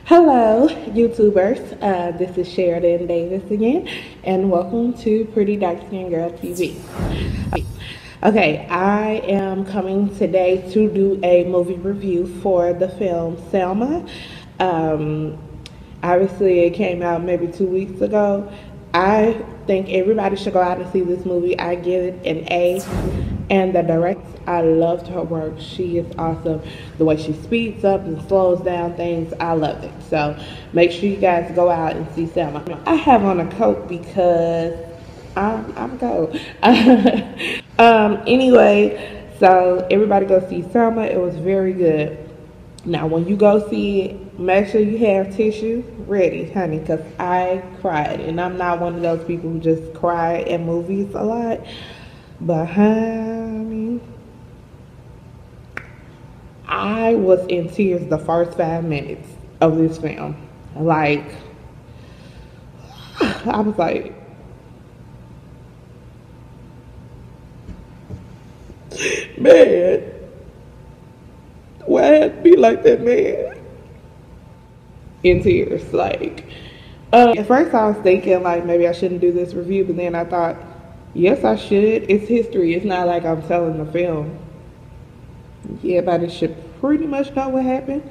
Hello, YouTubers. This is Sheridan Davis again, and welcome to Pretty Dark Skin Girl TV. Okay, I am coming today to do a movie review for the film Selma. Um, Obviously, it came out maybe 2 weeks ago. I think everybody should go out and see this movie. I give it an A. And the director, I loved her work. She is awesome. The way she speeds up and slows down things, I love it. So make sure you guys go out and see Selma. I have on a coat because I'm cold. Anyway, so everybody go see Selma. It was very good. Now, when you go see it, make sure you have tissue ready, honey, because I cried. And I'm not one of those people who just cry in movies a lot. But, honey, I was in tears the first 5 minutes of this film. Like, I was like, man, why it had to be like that, man? In tears, like. At first I was thinking, like, maybe I shouldn't do this review, but then I thought, yes, I should. It's history. It's not like I'm telling the film. Everybody should pretty much know what happened.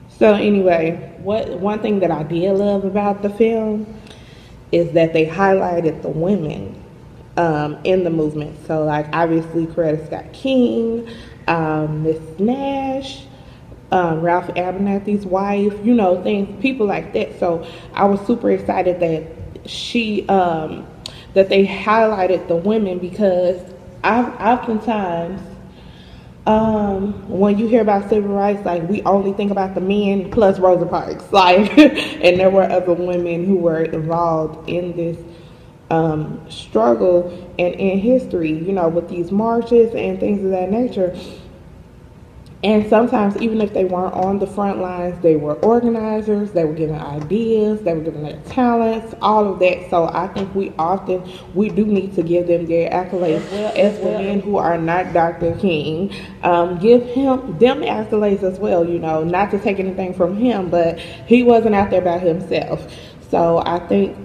So anyway, one thing that I did love about the film is that they highlighted the women in the movement. So, like, obviously, Coretta Scott King, Miss Nash, Ralph Abernathy's wife, you know, things, people like that. So I was super excited that that they highlighted the women, because oftentimes when you hear about civil rights, like, we only think about the men plus Rosa Parks, like, and there were other women who were involved in this struggle and in history, you know, with these marches and things of that nature. And sometimes, even if they weren't on the front lines, they were organizers, they were giving ideas, they were giving their talents, all of that. So I think we do need to give them their accolades. As the men who are not Dr. King, give them accolades as well, you know, not to take anything from him, but he wasn't out there by himself. So I think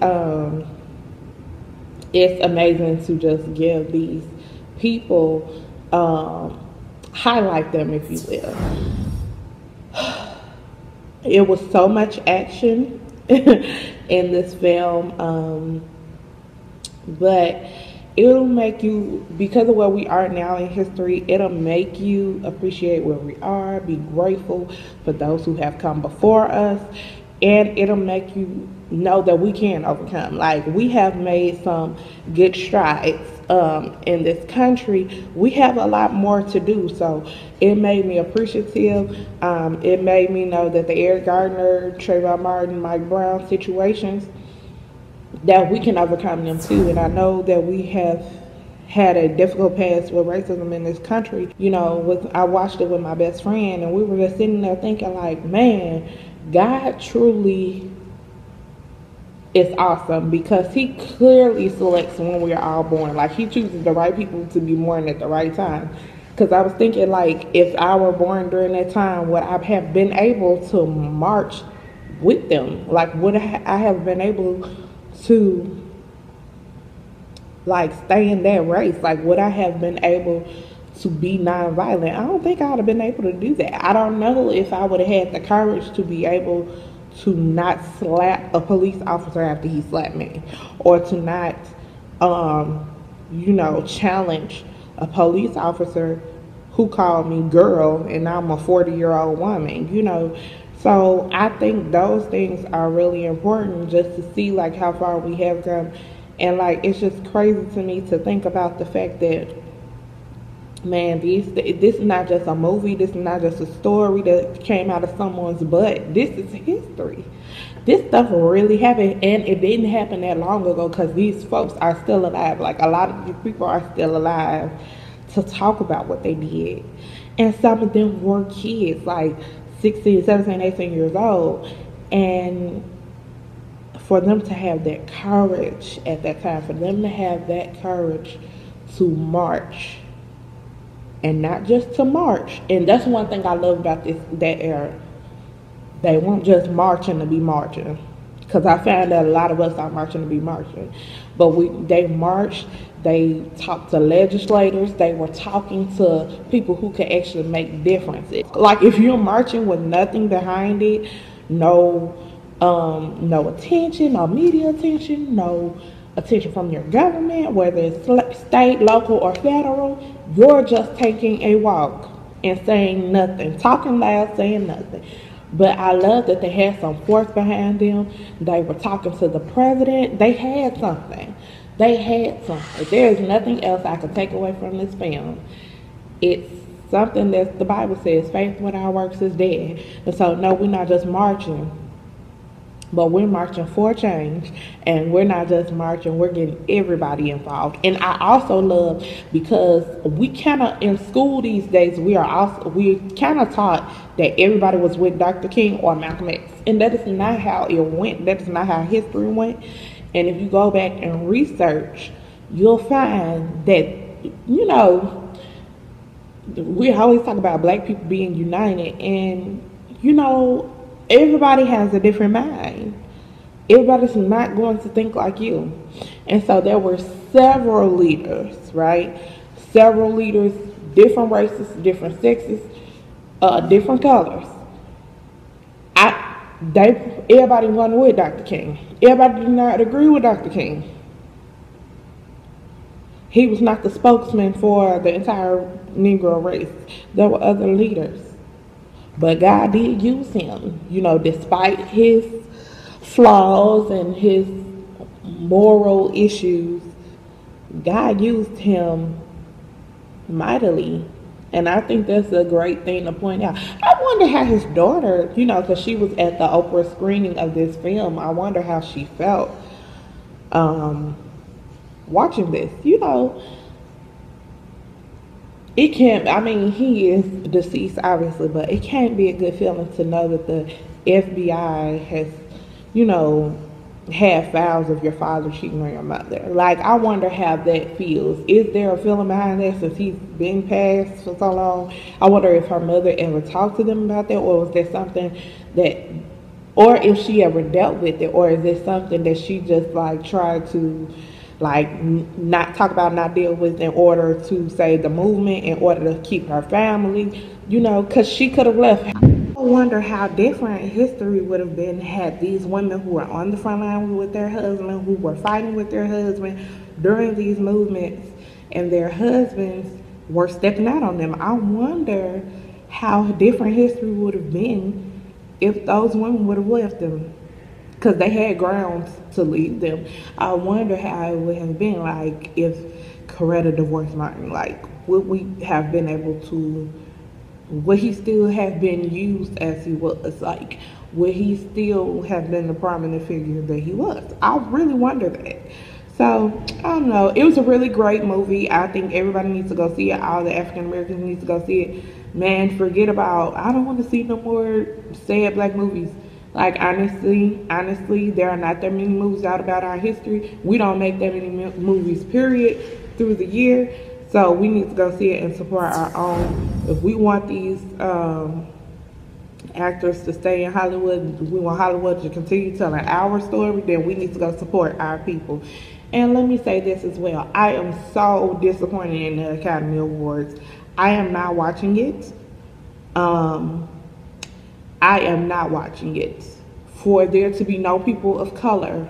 it's amazing to just give these people, highlight them, if you will. It was so much action in this film, but it'll make you, because of where we are now in history, it'll make you appreciate where we are, be grateful for those who have come before us, and it'll make you know that we can overcome. Like, we have made some good strides in this country. We have a lot more to do. So it made me appreciative. It made me know that the Eric Gardner, Trayvon Martin, Mike Brown situations, that we can overcome them too. And I know that we have had a difficult past with racism in this country. You know, I watched it with my best friend, and we were just sitting there thinking, like, man, God truly is awesome, because he clearly selects when we're all born. Like, he chooses the right people to be born at the right time. Because I was thinking, like, if I were born during that time, would I have been able to march with them? Like, would I have been able to, like, stay in that race? Like, would I have been able to be nonviolent? I don't think I would have been able to do that. I don't know if I would have had the courage to be able to not slap a police officer after he slapped me, or to not, you know, challenge a police officer who called me girl and I'm a 40-year-old woman, you know. So I think those things are really important, just to see, like, how far we have come. And, like, it's just crazy to me to think about the fact that, man, this is not just a movie. This is not just a story that came out of someone's butt. This is history. This stuff really happened, and it didn't happen that long ago, because these folks are still alive. Like, a lot of these people are still alive to talk about what they did. And some of them were kids, like 16, 17, 18 years old. And for them to have that courage at that time, for them to have that courage to march, and not just to march. And that's one thing I love about that era. They weren't just marching to be marching, because I found that a lot of us are marching to be marching. But they marched, they talked to legislators, they were talking to people who could actually make differences. Like if you're marching with nothing behind it, no no attention, no media attention, no attention from your government, whether it's state, local, or federal, you're just taking a walk and saying nothing, talking loud, saying nothing. But I love that they had some force behind them. They were talking to the president. They had something. They had something. There is nothing else I could take away from this film. It's something that the Bible says, faith without works is dead. And so, no, we're not just marching, but we're marching for change, and we're not just marching, we're getting everybody involved. And I also love, because we kind of, in school these days, we kind of taught that everybody was with Dr. King or Malcolm X. And that is not how it went. That is not how history went. And if you go back and research, you'll find that, you know, we always talk about black people being united, and, you know, everybody has a different mind. Everybody's not going to think like you. And so there were several leaders, right? Several leaders, different races, different sexes, different colors. Everybody wasn't with Dr. King. Everybody did not agree with Dr. King. He was not the spokesman for the entire Negro race. There were other leaders. But God did use him, you know, despite his flaws and his moral issues. God used him mightily. And I think that's a great thing to point out. I wonder how his daughter, you know, because she was at the Oprah screening of this film, I wonder how she felt watching this, you know. It can't, I mean, he is deceased, obviously, but it can't be a good feeling to know that the FBI has, you know, had files of your father cheating on your mother. Like, I wonder how that feels. Is there a feeling behind that since he's been passed for so long? I wonder if her mother ever talked to them about that, or was there something that, or if she ever dealt with it, or is it something that she just, like, tried to, like, not talk about, not deal with in order to save the movement, in order to keep her family, you know, because she could have left. I wonder how different history would have been had these women who were on the front line with their husband, who were fighting with their husband during these movements, and their husbands were stepping out on them. I wonder how different history would have been if those women would have left them, because they had grounds to leave them. I wonder how it would have been, like, if Coretta divorced Martin. Like, would we have been able to, would he still have been used as he was? Like, would he still have been the prominent figure that he was? I really wonder that. So, I don't know. It was a really great movie. I think everybody needs to go see it. All the African Americans need to go see it. Man, forget about, I don't want to see no more sad black movies. Like, honestly, there are not that many movies out about our history. We don't make that many movies, period, through the year. So we need to go see it and support our own. If we want these actors to stay in Hollywood, we want Hollywood to continue telling our story, then we need to go support our people. And let me say this as well. I am so disappointed in the Academy Awards. I am not watching it. I am not watching it. For there to be no people of color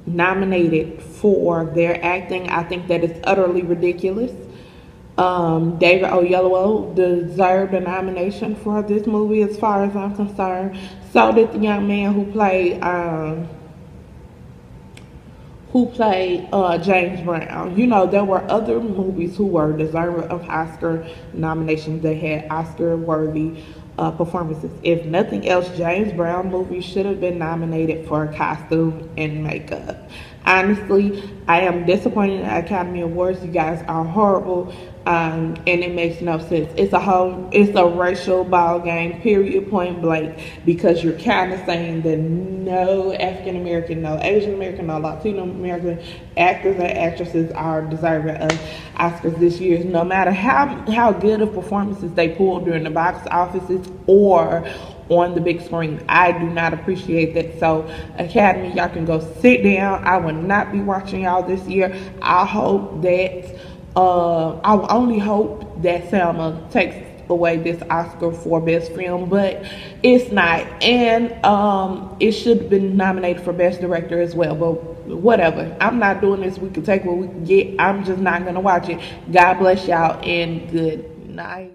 nominated for their acting, I think that is utterly ridiculous. David Oyelowo deserved a nomination for this movie as far as I'm concerned. So did the young man who played James Brown. You know, there were other movies who were deserving of Oscar nominations. They had Oscar-worthy performances. If nothing else, James Brown movies should have been nominated for costume and makeup. Honestly, I am disappointed in the Academy Awards. You guys are horrible, and it makes no sense. It's a racial ball game, period, point blank, because you're kind of saying that no African American, no Asian American, no Latino American actors and actresses are deserving of Oscars this year. No matter how good of performances they pull during the box offices or on the big screen. I do not appreciate that. So Academy, y'all can go sit down. I will not be watching y'all this year. I hope that I only hope that Selma takes away this Oscar for best film, but it's not, and it should have been nominated for best director as well, but whatever. I'm not doing this. We can take what we can get. I'm just not gonna watch it. God bless y'all and good night.